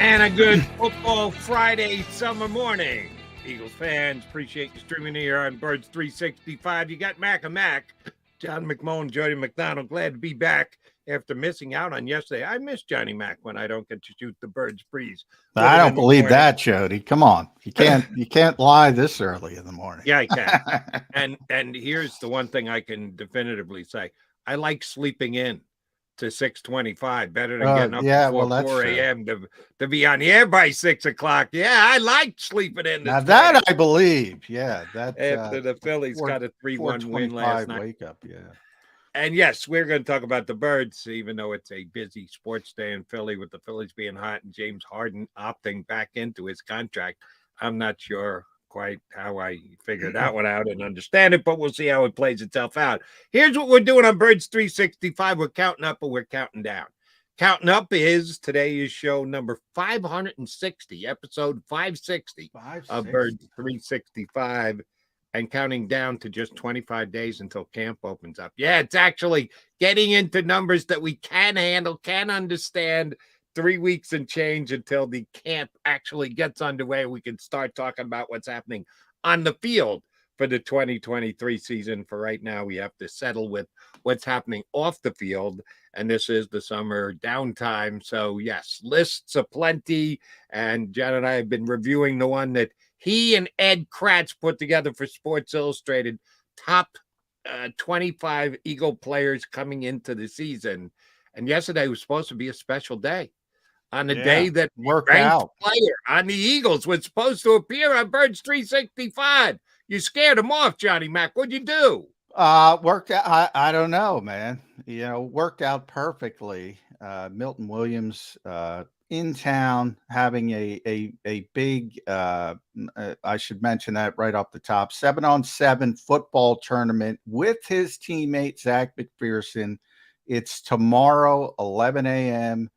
And a good football Friday summer morning. Eagles fans, appreciate you streaming here on Birds 365. You got Mac and Mac, John McMullen, Jody McDonald. Glad to be back after missing out on yesterday. I miss Johnny Mac when I don't get to shoot the Birds breeze. I don't believe that, Jody. Come on. You can't lie this early in the morning. Yeah, I can. and here's the one thing I can definitively say. I like sleeping in to 6:25, better than getting up before 4 a.m. to be on the air by 6 o'clock. Yeah, I like sleeping in. Now that I believe, yeah. That after the Phillies got a 3-1 win last night. Wake up, yeah. And yes, we're going to talk about the Birds, even though it's a busy sports day in Philly with the Phillies being hot and James Harden opting back into his contract. I'm not sure quite how I figured that one out and understand it, but we'll see how it plays itself out. Here's what we're doing on Birds 365. We're counting up and we're counting down. Counting up is today is show number 560, episode 560 of Birds 365, and counting down to just 25 days until camp opens up. Yeah, it's actually getting into numbers that we can handle, can understand. 3 weeks and change until the camp actually gets underway. We can start talking about what's happening on the field for the 2023 season. For right now, we have to settle with what's happening off the field, and this is the summer downtime. So, yes, lists aplenty, and John and I have been reviewing the one that he and Ed Kratz put together for Sports Illustrated, top 25 Eagle players coming into the season. And yesterday was supposed to be a special day. On the day that ranked player on the Eagles was supposed to appear on Birds 365. You scared him off, Johnny Mac. What'd you do? Worked out. I don't know, man. Worked out perfectly. Milton Williams in town having a big, I should mention that right off the top, 7-on-7 football tournament with his teammate, Zach McPherson. It's tomorrow, 11 a.m.,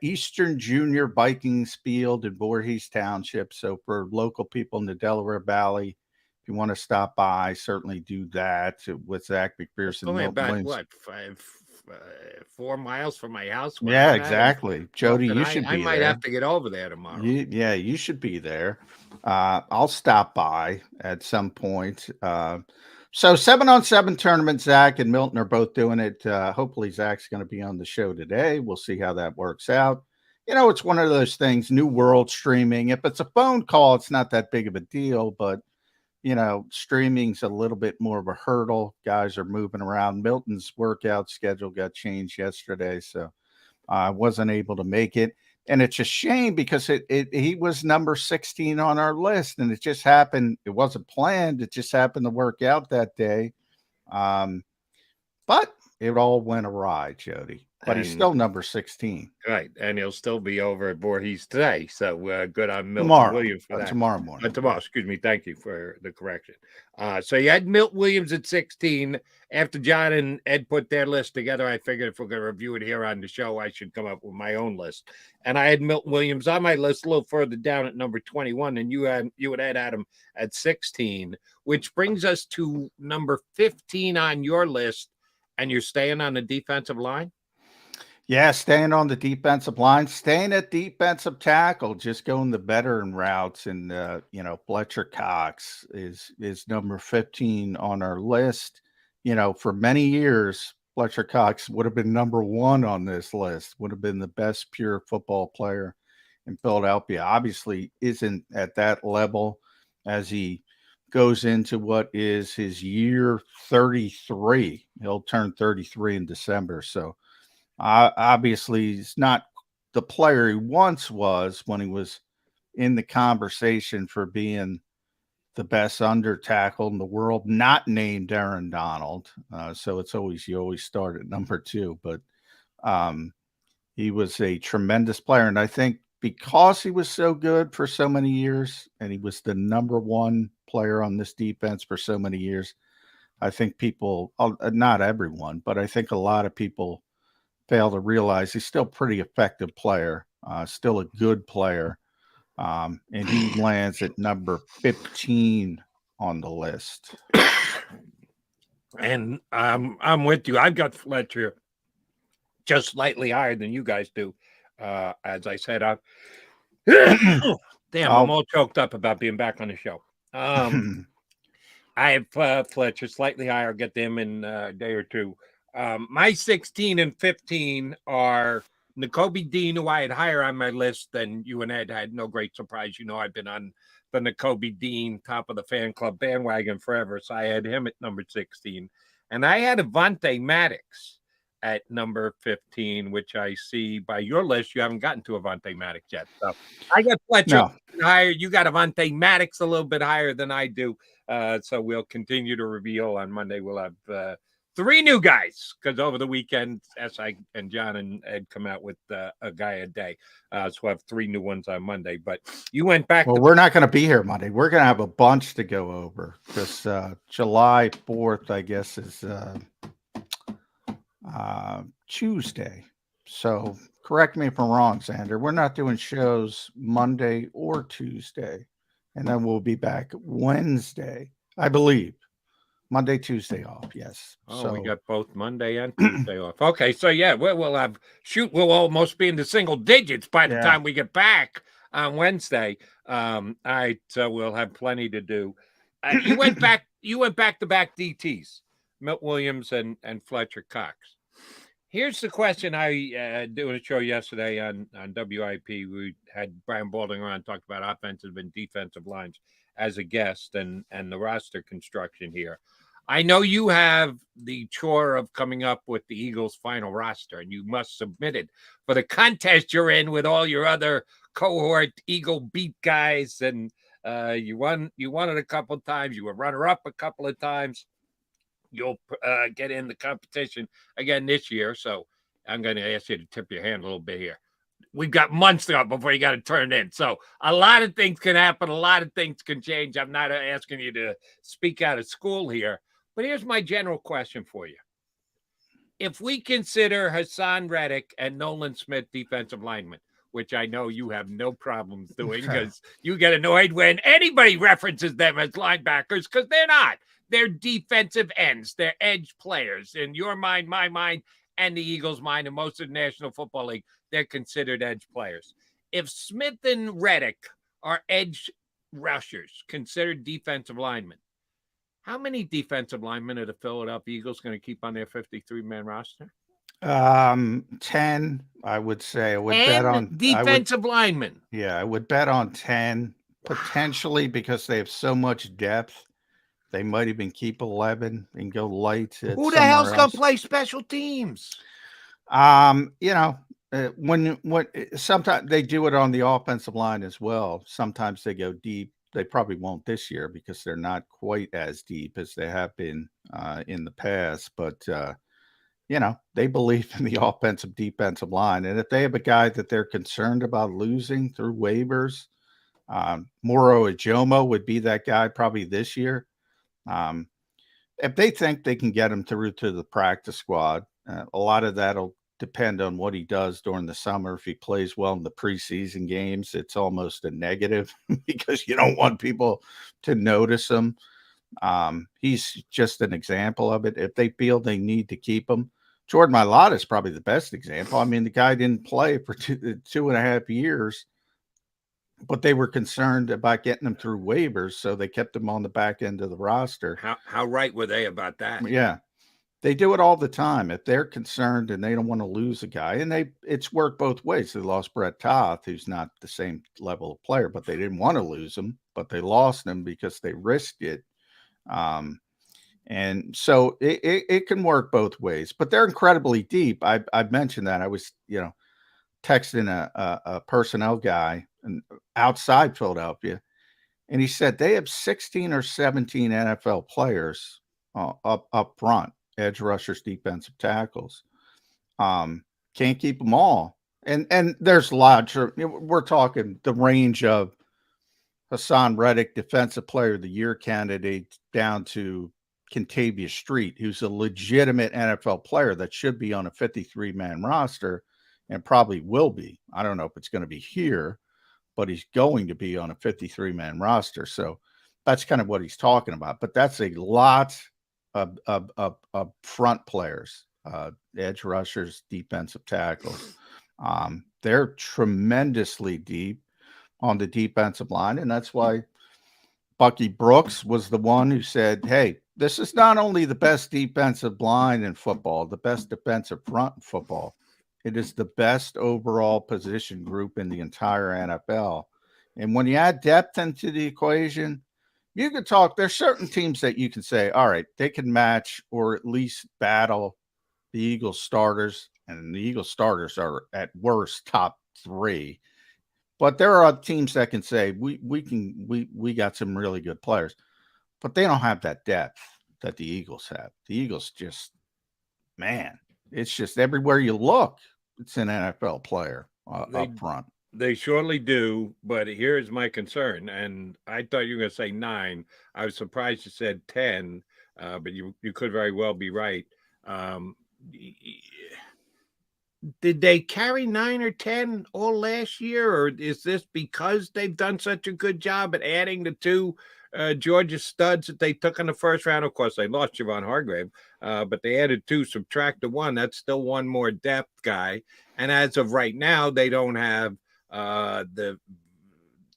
Eastern Junior Vikings Field in Voorhees Township. So for local people in the Delaware Valley, if you want to stop by, certainly do that with Zach McPherson. Only about what, 4 miles from my house? Yeah, exactly. Jody, you should be there. I might have to get over there tomorrow. You should be there. I'll stop by at some point. So 7-on-7 tournament, Zach and Milton are both doing it. Hopefully Zach's going to be on the show today. We'll see how that works out. It's one of those things, new world streaming. If it's a phone call, it's not that big of a deal, but streaming's a little bit more of a hurdle. Guys are moving around. Milton's workout schedule got changed yesterday, so I wasn't able to make it. And it's a shame because he was number 16 on our list, and it just happened. It wasn't planned. It just happened to work out that day. But it all went awry, Jody. But he's still number 16. Right, and he'll still be over at Voorhees today. So good on Milton Williams for that. Tomorrow morning. Tomorrow, excuse me. Thank you for the correction. So you had Milt Williams at 16. After John and Ed put their list together, I figured if we're going to review it here on the show, I should come up with my own list. And I had Milton Williams on my list a little further down at number 21, and you had Adam at 16, which brings us to number 15 on your list, and you're staying on the defensive line? Yeah, staying on the defensive line, staying at defensive tackle, just going the veteran routes. And, Fletcher Cox is number 15 on our list. For many years, Fletcher Cox would have been number 1 on this list, would have been the best pure football player in Philadelphia. Obviously isn't at that level as he goes into what is his year 33. He'll turn 33 in December. So, obviously, he's not the player he once was when he was in the conversation for being the best under tackle in the world, not named Aaron Donald. So you always start at number 2. But he was a tremendous player. And I think because he was so good for so many years and he was the number 1 player on this defense for so many years, I think people, not everyone, but I think a lot of people fail to realize he's still a pretty effective player, still a good player. And he lands at number 15 on the list. And I'm with you. I've got Fletcher just slightly higher than you guys do As I said, damn, I'm Oh, all choked up about being back on the show. I have Fletcher slightly higher. I'll get them in a day or two. My 16 and 15 are N'Kobe Dean, who I had higher on my list than you and Ed. Had no great surprise. You know, I've been on the N'Kobe Dean top of the fan club bandwagon forever, so I had him at number 16. And I had Avonte Maddox at number 15, which I see by your list, you haven't gotten to Avonte Maddox yet. So I got Fletcher no. higher. You got Avonte Maddox a little bit higher than I do. So we'll continue to reveal on Monday. We'll have 3 new guys because over the weekend, SI and John and Ed come out with a guy a day. So we'll have 3 new ones on Monday. But you went back. Well, we're not going to be here Monday. We're going to have a bunch to go over because July 4th, I guess, is Tuesday. So correct me if I'm wrong, Xander. We're not doing shows Monday or Tuesday. And then we'll be back Wednesday, I believe. Monday, Tuesday off. Yes. Oh, so we got both Monday and Tuesday off. Okay, so yeah, we'll have we'll almost be in the single digits by the time we get back on Wednesday. All right, so we'll have plenty to do. You went back to back DTs, Milt Williams and Fletcher Cox. Here's the question I doing a show yesterday on WIP. We had Brian Balding on, talked about offensive and defensive lines as a guest and the roster construction here. I know you have the chore of coming up with the Eagles' final roster, and you must submit it for the contest you're in with all your other cohort Eagle beat guys. And you won it a couple of times. You were runner-up a couple of times. You'll get in the competition again this year. So I'm going to ask you to tip your hand a little bit here. We've got months to go before you got to turn in. So a lot of things can happen. A lot of things can change. I'm not asking you to speak out of school here, but here's my general question for you. If we consider Hassan Reddick and Nolan Smith defensive linemen, which I know you have no problems doing because you get annoyed when anybody references them as linebackers because they're not. They're defensive ends. They're edge players. In your mind, my mind, and the Eagles' mind, and most of the National Football League, they're considered edge players. If Smith and Reddick are edge rushers, considered defensive linemen, how many defensive linemen are the Philadelphia Eagles going to keep on their 53-man roster? 10, I would say. I would bet on defensive linemen. Yeah, I would bet on 10, potentially because they have so much depth. They might even keep 11 and go light. Who the hell's going to play special teams? When sometimes they do it on the offensive line as well. Sometimes they go deep. They probably won't this year because they're not quite as deep as they have been in the past. But they believe in the offensive defensive line, and if they have a guy that they're concerned about losing through waivers, Moro Ajomo would be that guy probably this year. If they think they can get him through to the practice squad, a lot of that'll depend on what he does during the summer. If he plays well in the preseason games, it's almost a negative because you don't want people to notice him. He's just an example of it. If they feel they need to keep him, Jordan Mailata is probably the best example. I mean, the guy didn't play for 2.5 years, but they were concerned about getting him through waivers, so they kept him on the back end of the roster. How right were they about that? Yeah, they do it all the time. If they're concerned and they don't want to lose a guy, and it's worked both ways. They lost Brett Toth, who's not the same level of player, but they didn't want to lose him, but they lost him because they risked it. And so it can work both ways, but they're incredibly deep. I've mentioned that. I was, texting a personnel guy outside Philadelphia, and he said they have 16 or 17 NFL players up front, edge rushers, defensive tackles. Can't keep them all. And there's lots. We're talking the range of Hassan Reddick, Defensive Player of the Year candidate, down to Kentavious Street, who's a legitimate NFL player that should be on a 53-man roster and probably will be. I don't know if it's going to be here, but he's going to be on a 53-man roster. So that's kind of what he's talking about. But that's a lot of front players, edge rushers, defensive tackles. They're tremendously deep on the defensive line, and that's why Bucky Brooks was the one who said, hey, this is not only the best defensive line in football, the best defensive front in football, it is the best overall position group in the entire NFL. And when you add depth into the equation, you can talk. There's certain teams that you can say, all right, they can match or at least battle the Eagles starters, and the Eagles starters are at worst top 3. But there are teams that can say we got some really good players, but they don't have that depth that the Eagles have. The Eagles just, man, it's just everywhere you look, it's an NFL player up front. They surely do, but here's my concern. And I thought you were going to say 9. I was surprised you said 10, but you could very well be right. Did they carry 9 or 10 all last year, or is this because they've done such a good job at adding the 2 Georgia studs that they took in the first round? Of course, they lost Javon Hargrave, but they added 2, subtract the 1. That's still one more depth guy. And as of right now, they don't have the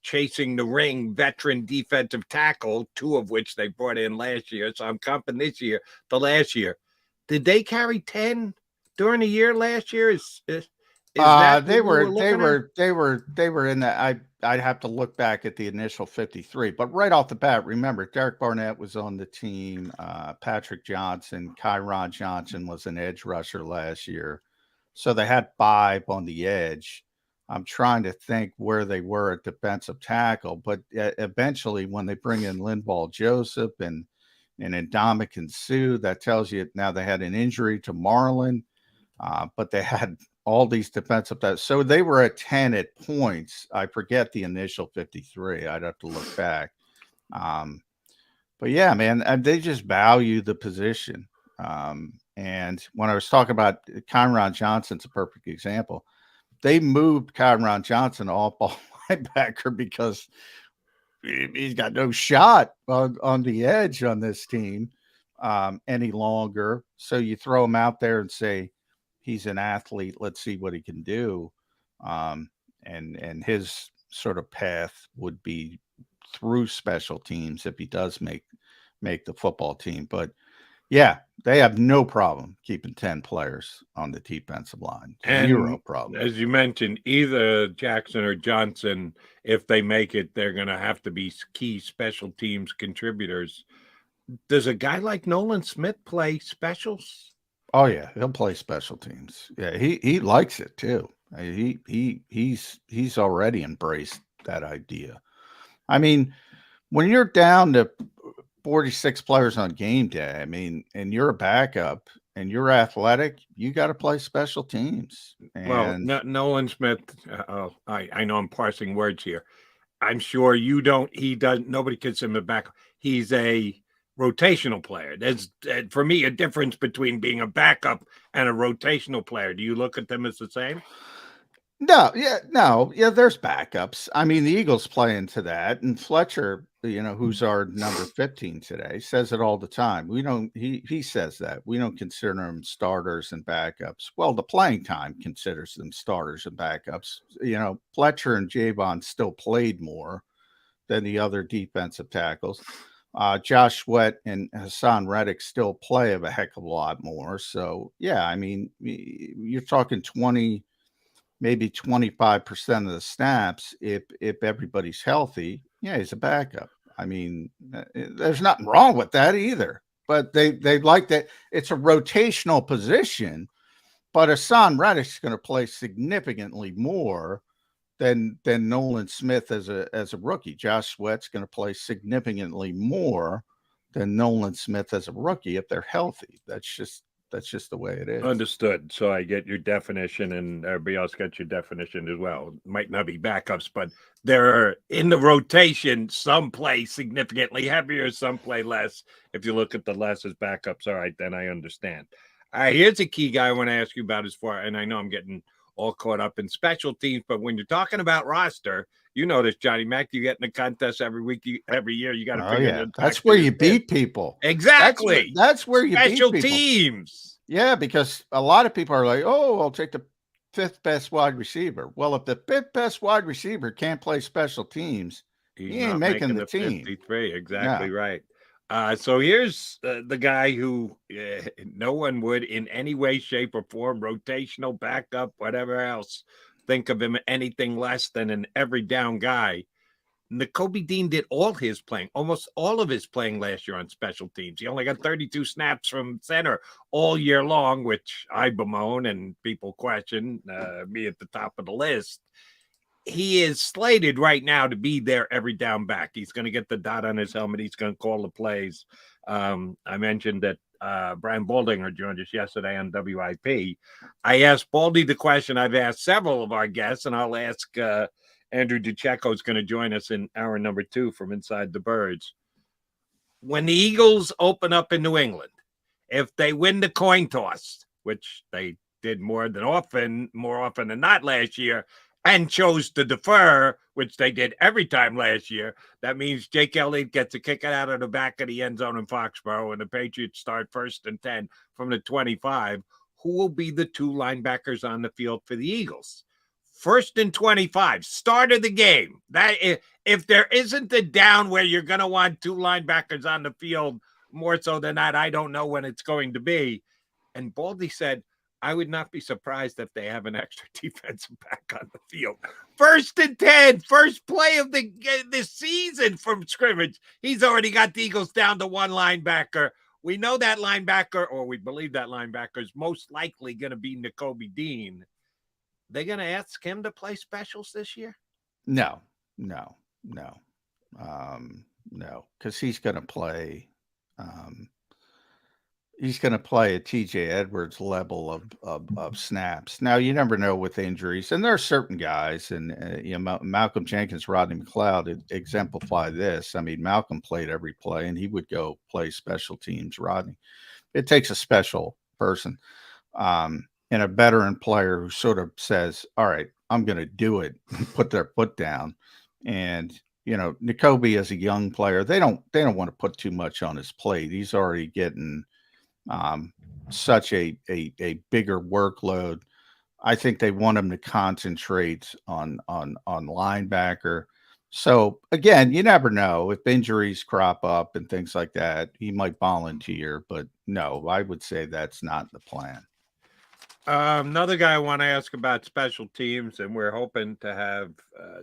chasing the ring veteran defensive tackle, 2 of which they brought in last year. So I'm comping this year to last year. Did they carry 10 during the year last year? Is that they were in that. I'd have to look back at the initial 53, but right off the bat, remember Derek Barnett was on the team. Patrick Johnson, Kyron Johnson was an edge rusher last year, so they had 5 on the edge. I'm trying to think where they were at defensive tackle, but eventually when they bring in Linval Joseph and Ndamukong Suh, that tells you now they had an injury to Marlon, but they had all these defensive tackles. So they were at 10 at points. I forget the initial 53. I'd have to look back. But yeah, man, they just value the position. And when I was talking about Kyron Johnson's a perfect example. They moved Kyron Johnson off ball linebacker because he's got no shot on the edge on this team any longer. So you throw him out there and say, he's an athlete. Let's see what he can do. And his sort of path would be through special teams if he does make the football team. But yeah, they have no problem keeping 10 players on the defensive line. Zero problem. As you mentioned, either Jackson or Johnson, if they make it, they're going to have to be key special teams contributors. Does a guy like Nolan Smith play specials? Oh yeah, he'll play special teams. Yeah, he likes it too. He's already embraced that idea. I mean, when you're down to 46 players on game day, I mean, and you're a backup and you're athletic, you got to play special teams. And well, Nolan Smith, I know I'm parsing words here. I'm sure you don't. He doesn't. Nobody considers him a backup. He's a rotational player. There's, for me, a difference between being a backup and a rotational player. Do you look at them as the same? No, there's backups. I mean, the Eagles play into that, and Fletcher, who's our number 15 today, says it all the time. We don't. He says that we don't consider them starters and backups. Well, the playing time considers them starters and backups. Fletcher and Javon still played more than the other defensive tackles. Josh Sweat and Hassan Reddick still play a heck of a lot more. So yeah, I mean, you're talking 20. Maybe 25% of the snaps, if everybody's healthy, yeah, he's a backup. I mean, there's nothing wrong with that either. But they like that. It's a rotational position, but Hassan Reddick's going to play significantly more than Nolan Smith as a rookie. Josh Sweat's going to play significantly more than Nolan Smith as a rookie if they're healthy. That's just the way it is. Understood. So I get your definition, and everybody else got your definition as well. Might not be backups, but they're in the rotation. Some play significantly heavier, some play less. If you look at the less as backups, all right, then I understand. All right, here's a key guy I want to ask you about and I know I'm getting all caught up in special teams, but when you're talking about roster, you know this, Johnny Mac, you get in a contest every week, every year. You got to figure it out. That's where you beat people. Exactly. That's where you beat people. Special teams. Yeah, because a lot of people are like, oh, I'll take the fifth best wide receiver. Well, if the fifth best wide receiver can't play special teams, He's he ain't not making making the the team. 53. No. Exactly right. So here's the guy who no one would in any way, shape, or form, rotational, backup, whatever else, think of him anything less than an every down guy. Nakobe Dean did all his playing, almost all of his playing last year on special teams. He only got 32 snaps from center all year long, which I bemoan and people question me at the top of the list. He is slated right now to be their every down back. He's going to get the dot on his helmet. He's going to call the plays. I mentioned that Brian Baldinger joined us yesterday on WIP. I asked Baldy the question I've asked several of our guests, and I'll ask Andrew DiCecco is going to join us in hour number 2 from Inside the Birds. When the Eagles open up in New England, if they win the coin toss, which they did more often than not last year, and chose to defer, which they did every time last year, that means Jake Elliott gets a kick it out of the back of the end zone in Foxborough, and the Patriots start 1st and 10 from the 25. Who will be the 2 linebackers on the field for the Eagles? 1st and 25, start of the game. That if there isn't a down where you're going to want 2 linebackers on the field, more so than that, I don't know when it's going to be. And Baldy said, I would not be surprised if they have an extra defensive back on the field. 1st and 10, first play of the season from scrimmage. He's already got the Eagles down to 1 linebacker. We know that linebacker, or we believe that linebacker is most likely going to be Nakobe Dean. They're going to ask him to play specials this year? No. Because he's going to play. He's going to play at TJ Edwards level of snaps. Now, you never know with injuries, and there are certain guys, and Malcolm Jenkins, Rodney McLeod exemplify this. I mean, Malcolm played every play, and he would go play special teams. Rodney, it takes a special person and a veteran player who sort of says, "All right, I'm going to do it," put their foot down, and Nakobe as a young player, they don't want to put too much on his plate. He's already getting such a bigger workload. I think they want him to concentrate on linebacker. So again, you never know if injuries crop up and things like that. He might volunteer, but no, I would say that's not the plan. Another guy I want to ask about special teams, and we're hoping to have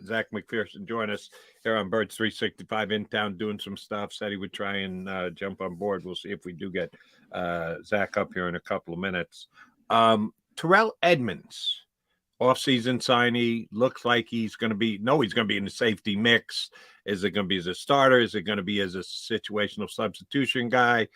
Zach McPherson join us here on Birds 365 in town doing some stuff. Said he would try and jump on board. We'll see if we do get Zach up here in a couple of minutes. Terrell Edmonds, offseason signee, looks like he's going to be in the safety mix. Is it going to be as a starter? Is it going to be as a situational substitution guy?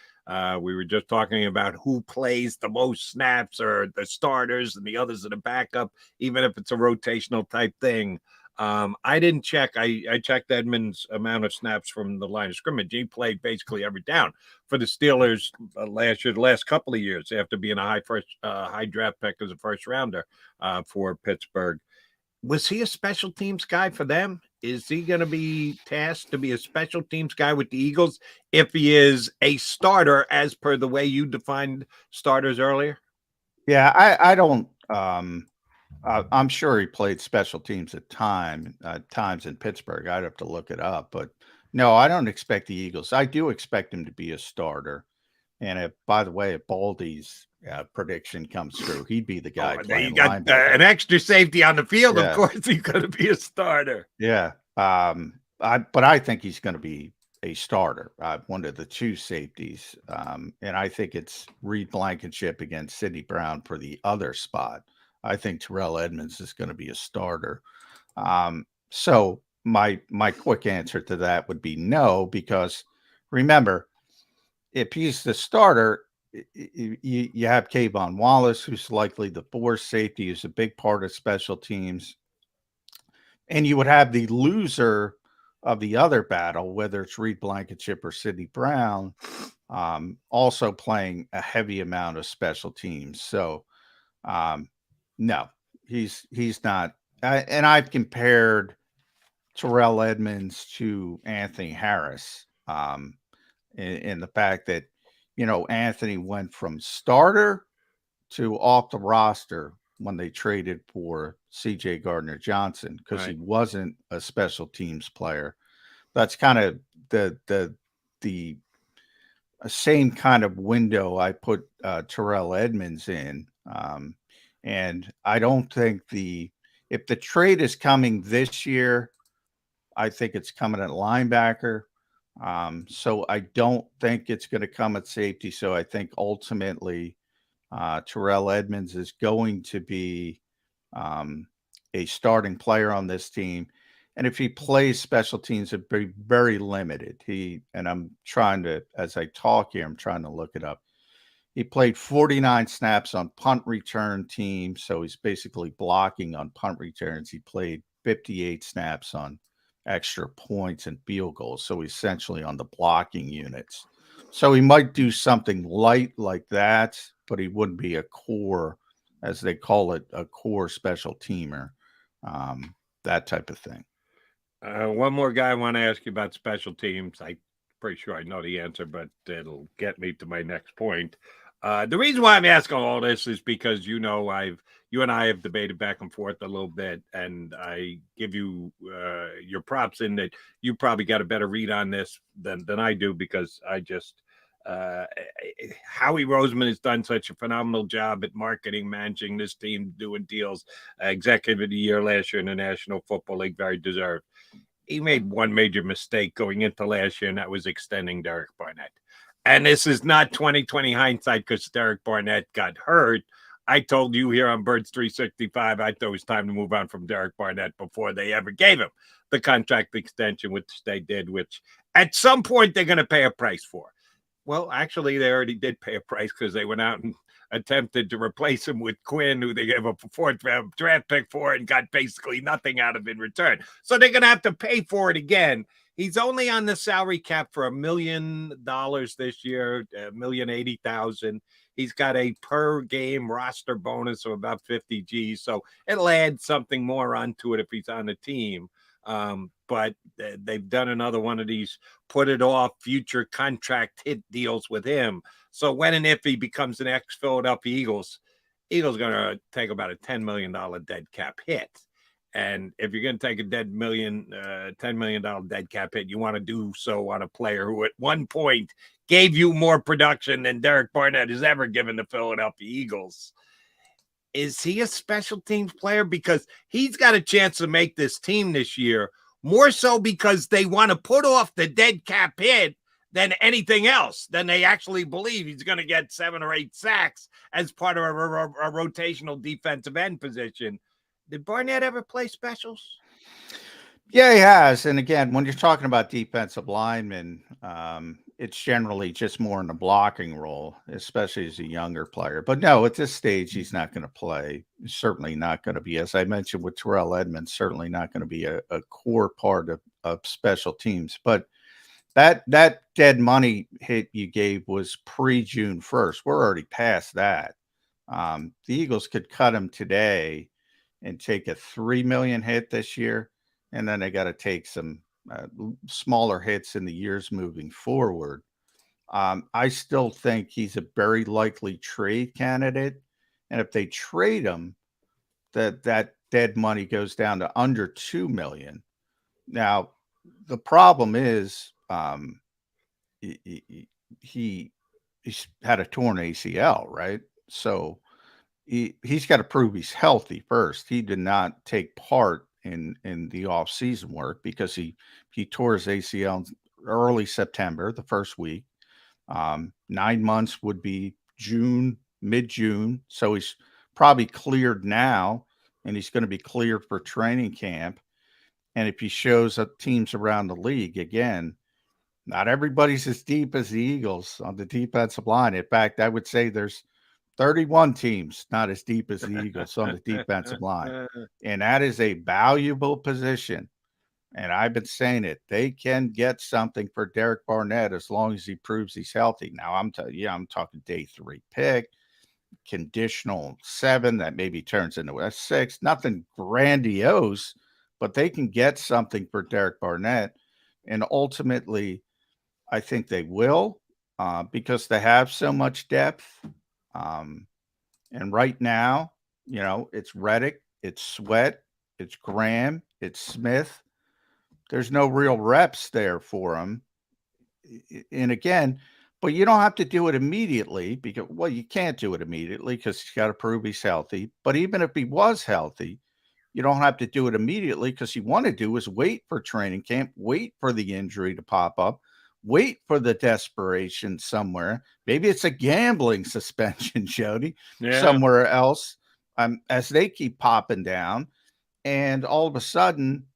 We were just talking about who plays the most snaps, or the starters and the others are the backup, even if it's a rotational type thing. I didn't check. I checked Edmonds' amount of snaps from the line of scrimmage. He played basically every down for the Steelers last year, the last couple of years, after being a high draft pick as a first rounder for Pittsburgh. Was he a special teams guy for them? Is he going to be tasked to be a special teams guy with the Eagles if he is a starter, as per the way you defined starters earlier? Yeah, I don't. I'm sure he played special teams at times in Pittsburgh. I'd have to look it up, but no, I don't expect the Eagles. I do expect him to be a starter. And if, by the way, if Baldy's prediction comes true, he'd be the guy playing you got linebacker. an extra safety on the field. Yeah. Of course, he's going to be a starter. Yeah. But I think he's going to be a starter, one of the 2 safeties. And I think it's Reed Blankenship against Sidney Brown for the other spot. I think Terrell Edmonds is going to be a starter. So my quick answer to that would be no, because remember, if he's the starter, you have Kayvon Wallace, who's likely the 4th safety, who's a big part of special teams. And you would have the loser of the other battle, whether it's Reed Blankenship or Sidney Brown, also playing a heavy amount of special teams. So, no, he's not. And I've compared Terrell Edmonds to Anthony Harris in the fact that, Anthony went from starter to off the roster when they traded for C.J. Gardner-Johnson because he Right. wasn't a special teams player. That's kind of the same kind of window I put Terrell Edmonds in. And I don't think if the trade is coming this year, I think it's coming at linebacker. So I don't think it's going to come at safety. So I think ultimately Terrell Edmonds is going to be um, a starting player on this team. And if he plays special teams, it'd be very limited. And I'm trying to, as I talk here, I'm trying to look it up. He played 49 snaps on punt return teams. So he's basically blocking on punt returns. He played 58 snaps on extra points and field goals. So essentially on the blocking units. So he might do something light like that, but he wouldn't be a core, as they call it, a core special teamer, that type of thing. One more guy I want to ask you about special teams. I'm pretty sure I know the answer, but it'll get me to my next point. The reason why I'm asking all this is because you and I have debated back and forth a little bit, and I give you your props in that you probably got a better read on this than I do because I just uh, Howie Roseman has done such a phenomenal job at marketing, managing this team, doing deals. Executive of the year last year in the National Football League, very deserved. He made one major mistake going into last year, and that was extending Derek Barnett. And this is not 2020 hindsight because Derek Barnett got hurt. I told you here on Birds 365, I thought it was time to move on from Derek Barnett before they ever gave him the contract extension, which they did, which at some point they're going to pay a price for. Well, actually, they already did pay a price because they went out and attempted to replace him with Quinn, who they gave up a fourth round draft pick for and got basically nothing out of in return. So they're going to have to pay for it again. He's only on the salary cap for $1 million this year, $1,080,000. He's got a per game roster bonus of about 50 G's. So it'll add something more onto it if he's on the team. But they've done another one of these put it off future contract hit deals with him. So when and if he becomes an ex-Philadelphia Eagles going to take about a $10 million dead cap hit. And if you're going to take a $10 million dead cap hit, you want to do so on a player who at one point gave you more production than Derek Barnett has ever given the Philadelphia Eagles. Is he a special teams player? Because he's got a chance to make this team this year, more so because they want to put off the dead cap hit than anything else. Then they actually believe he's going to get 7 or 8 sacks as part of a rotational defensive end position. Did Barnett ever play specials? Yeah, he has. And again, when you're talking about defensive linemen, it's generally just more in the blocking role, especially as a younger player. But no, at this stage, he's not going to play. He's certainly not going to be, as I mentioned with Terrell Edmonds, certainly not going to be a core part of special teams. But that dead money hit you gave was pre-June 1st. We're already past that. The Eagles could cut him today and take a $3 million hit this year, and then they got to take some smaller hits in the years moving forward. I still think he's a very likely trade candidate, and if they trade him, that dead money goes down to under $2 million. Now, the problem is he's had a torn ACL, right? So he's got to prove he's healthy first. He did not take part in the off-season work because he tore his ACL in early September, the first week. 9 months would be mid-June. So he's probably cleared now, and he's going to be cleared for training camp. And if he shows up teams around the league, again, not everybody's as deep as the Eagles on the defensive line. In fact, I would say there's 31 teams not as deep as the Eagles on the defensive line. And that is a valuable position. And I've been saying it. They can get something for Derek Barnett as long as he proves he's healthy. Now, I'm talking day 3 pick, conditional 7 that maybe turns into a 6. Nothing grandiose, but they can get something for Derek Barnett. And ultimately, I think they will because they have so much depth. And right now, You know, it's Reddick, it's Sweat, it's Graham, it's Smith. There's no real reps there for him. And again, but you don't have to do it immediately because, well, you can't do it immediately because he's got to prove he's healthy. But even if he was healthy, you don't have to do it immediately because you want to do is wait for training camp, wait for the injury to pop up, wait for the desperation somewhere. Maybe it's a gambling suspension, Jody, somewhere else, as they keep popping down. And all of a sudden,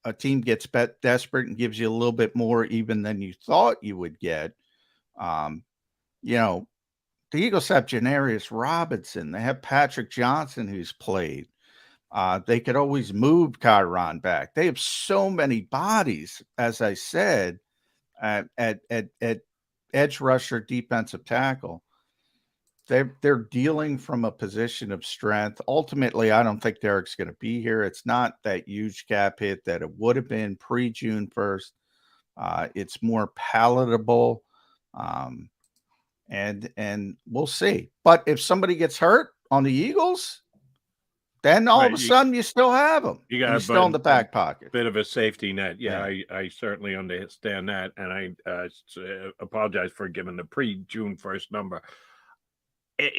a team gets desperate and gives you a little bit more even than you thought you would get. You know, the Eagles have Janarius Robinson. They have Patrick Johnson, who's played. They could always move Kyron back. They have so many bodies, as I said, at edge rusher, defensive tackle. They're dealing from a position of strength. Ultimately, I don't think Derek's going to be here. It's not that huge cap hit that it would have been pre-June 1st. It's more palatable, and we'll see. But if somebody gets hurt on the Eagles, then all of a sudden you still have them. You're still in the back pocket. Bit of a safety net. Yeah. I certainly understand that, and I apologize for giving the pre-June 1st number.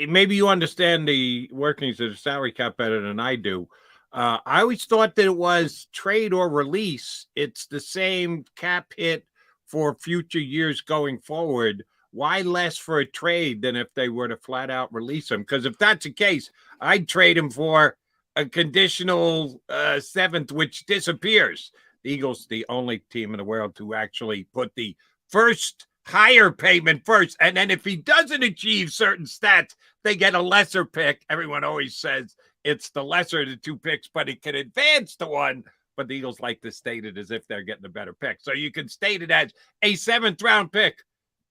Maybe you understand the workings of the salary cap better than I do. I always thought that it was trade or release. It's the same cap hit for future years going forward. Why less for a trade than if they were to flat out release him? Because if that's the case, I'd trade him for a conditional seventh, which disappears. The Eagles, the only team in the world to actually put the first higher payment first, and then if he doesn't achieve certain stats, they get a lesser pick. Everyone always says it's the lesser of the two picks, but it can advance to one. But the Eagles like to state it as if they're getting a better pick. So you can state it as a 7th round pick,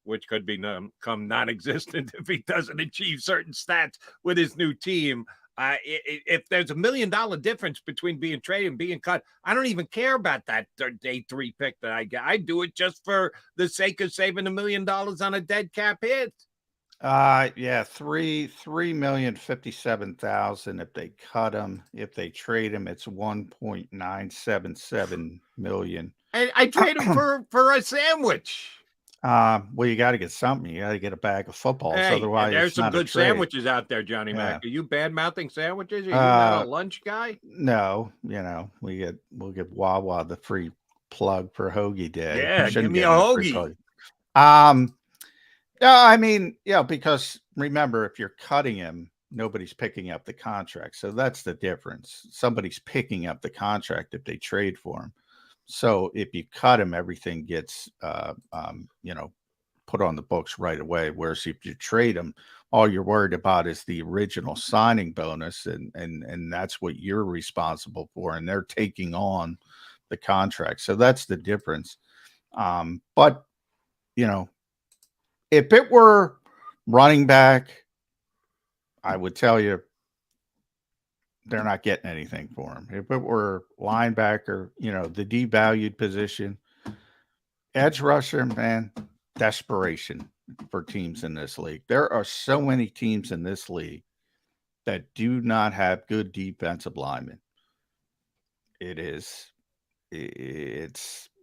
which could become non-existent if he doesn't achieve certain stats with his new team. If there's $1 million difference between being traded and being cut, I don't even care about that day 3 pick that I get. I do it just for the sake of saving $1 million on a dead cap hit. Yeah, $3,057,000 if they cut him. If they trade him, it's $1.977 million. And I trade him for a sandwich. Well, you got to get something. You got to get a bag of footballs. Hey, Otherwise, there's some good sandwiches out there, Johnny Mac. Are you bad mouthing sandwiches? Are you not a lunch guy? No, we'll give Wawa the free plug for Hoagie Day. Yeah, give me a hoagie. Yeah, I mean, because remember, if you're cutting him, nobody's picking up the contract. So that's the difference. Somebody's picking up the contract if they trade for him. So if you cut him, everything gets, put on the books right away. Whereas if you trade him, all you're worried about is the original signing bonus, and that's what you're responsible for. And they're taking on the contract. So that's the difference. But if it were running back, I would tell you they're not getting anything for him. If it were linebacker, the devalued position, edge rusher, man, desperation for teams in this league. There are so many teams in this league that do not have good defensive linemen. It's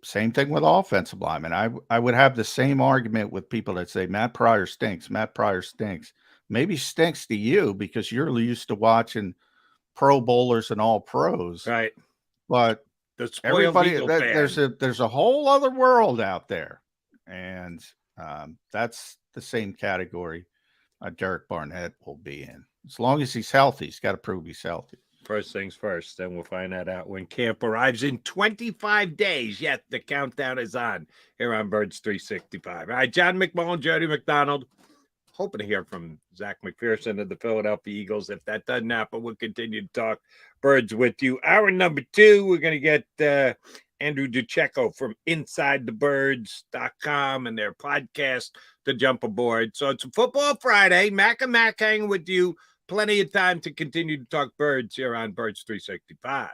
same thing with offensive linemen. I would have the same argument with people that say Matt Pryor stinks. Matt Pryor stinks. Maybe stinks to you because you're used to watching Pro Bowlers and all pros, right? But everybody, there's a whole other world out there, and that's the same category Derek Barnett will be in. As long as he's healthy, he's got to prove he's healthy. First things first, then we'll find that out when camp arrives in 25 days. Yet the countdown is on here on Birds 365. All right, John McMullen, Jody McDonald. Hoping to hear from Zach McPherson of the Philadelphia Eagles. If that doesn't happen, we'll continue to talk Birds with you. Hour number 2, we're going to get Andrew DeCecco from InsideTheBirds.com and their podcast to jump aboard. So it's a Football Friday. Mac and Mac hanging with you. Plenty of time to continue to talk Birds here on Birds 365.